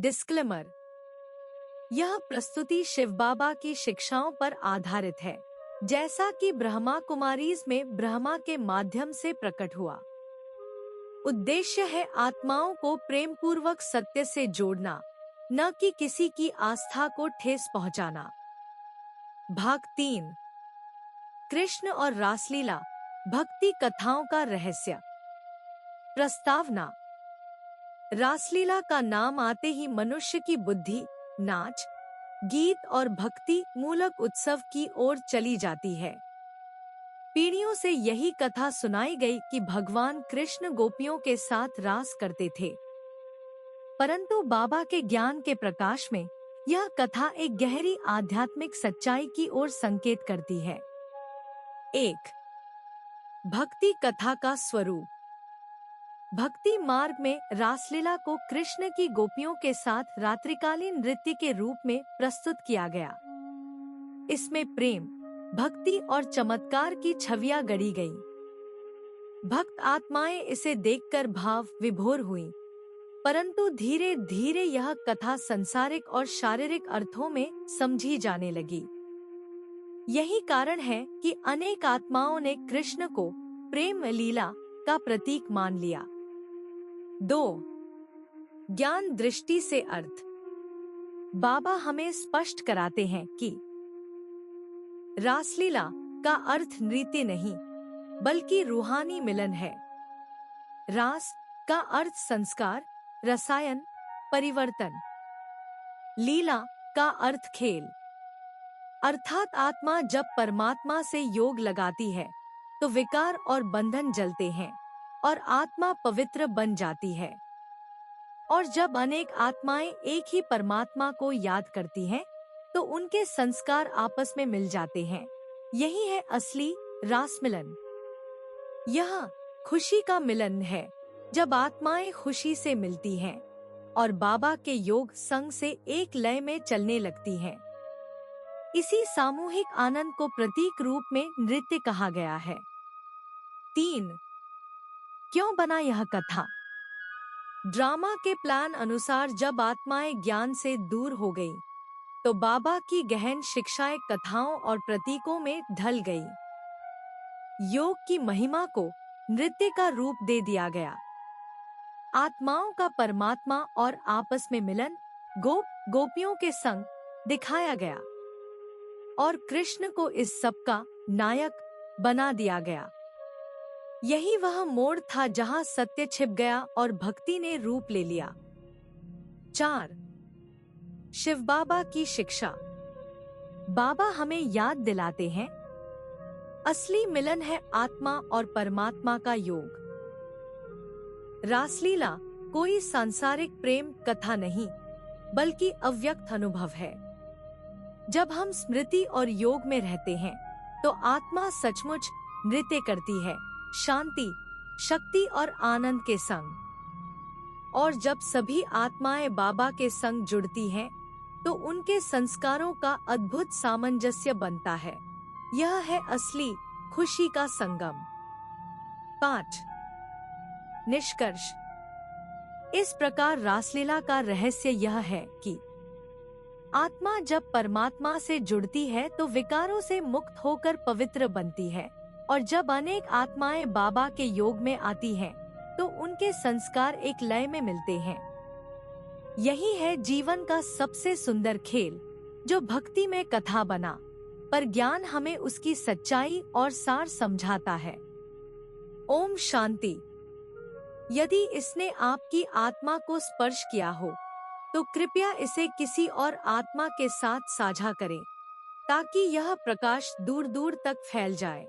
Disclaimer. यह प्रस्तुति शिव बाबा की शिक्षाओं पर आधारित है, जैसा कि ब्रह्मा कुमारीज में ब्रह्मा के माध्यम से प्रकट हुआ। उद्देश्य है आत्माओं को प्रेम पूर्वक सत्य से जोड़ना, न कि किसी की आस्था को ठेस पहुंचाना। भाग 3। कृष्ण और रासलीला, भक्ति कथाओं का रहस्य। प्रस्तावना। रासलीला का नाम आते ही मनुष्य की बुद्धि नाच, गीत और भक्ति मूलक उत्सव की ओर चली जाती है। पीढ़ियों से यही कथा सुनाई गई कि भगवान कृष्ण गोपियों के साथ रास करते थे, परंतु बाबा के ज्ञान के प्रकाश में यह कथा एक गहरी आध्यात्मिक सच्चाई की ओर संकेत करती है। 1। भक्ति कथा का स्वरूप। भक्ति मार्ग में रासलीला को कृष्ण की गोपियों के साथ रात्रिकालीन नृत्य के रूप में प्रस्तुत किया गया। इसमें प्रेम, भक्ति और चमत्कार की छवियां गढ़ी गईं। भक्त आत्माएं इसे देखकर भाव विभोर हुईं, परंतु धीरे धीरे यह कथा संसारिक और शारीरिक अर्थों में समझी जाने लगी। यही कारण है कि अनेक आत्माओं ने कृष्ण को प्रेम लीला का प्रतीक मान लिया। 2। ज्ञान दृष्टि से अर्थ। बाबा हमें स्पष्ट कराते हैं कि रासलीला का अर्थ नृत्य नहीं, बल्कि रूहानी मिलन है। रास का अर्थ संस्कार, रसायन, परिवर्तन। लीला का अर्थ खेल, अर्थात आत्मा जब परमात्मा से योग लगाती है तो विकार और बंधन जलते हैं और आत्मा पवित्र बन जाती है। और जब अनेक आत्माएं एक ही परमात्मा को याद करती हैं, तो उनके संस्कार आपस में मिल जाते हैं। यही है असली रास मिलन। यह खुशी का मिलन है, जब आत्माएं खुशी से मिलती हैं और बाबा के योग संग से एक लय में चलने लगती हैं। इसी सामूहिक आनंद को प्रतीक रूप में नृत्य कहा गया है। 3। क्यों बना यह कथा? ड्रामा के प्लान अनुसार जब आत्माएं ज्ञान से दूर हो गईं, तो बाबा की गहन शिक्षाएं कथाओं और प्रतीकों में ढल गईं। योग की महिमा को नृत्य का रूप दे दिया गया। आत्माओं का परमात्मा और आपस में मिलन गोपियों के संग दिखाया गया और कृष्ण को इस सब का नायक बना दिया गया। यही वह मोड़ था जहां सत्य छिप गया और भक्ति ने रूप ले लिया। 4। शिव बाबा की शिक्षा। बाबा हमें याद दिलाते हैं, असली मिलन है आत्मा और परमात्मा का योग। रासलीला कोई सांसारिक प्रेम कथा नहीं, बल्कि अव्यक्त अनुभव है। जब हम स्मृति और योग में रहते हैं, तो आत्मा सचमुच नृत्य करती है, शांति, शक्ति और आनंद के संग। और जब सभी आत्माएं बाबा के संग जुड़ती हैं, तो उनके संस्कारों का अद्भुत सामंजस्य बनता है। यह है असली खुशी का संगम। 5। निष्कर्ष। इस प्रकार रासलीला का रहस्य यह है कि आत्मा जब परमात्मा से जुड़ती है तो विकारों से मुक्त होकर पवित्र बनती है, और जब अनेक आत्माएं बाबा के योग में आती हैं, तो उनके संस्कार एक लय में मिलते हैं। यही है जीवन का सबसे सुंदर खेल, जो भक्ति में कथा बना, पर ज्ञान हमें उसकी सच्चाई और सार समझाता है। ओम शांति। यदि इसने आपकी आत्मा को स्पर्श किया हो, तो कृपया इसे किसी और आत्मा के साथ साझा करें, ताकि यह प्रकाश दूर दूर तक फैल जाए।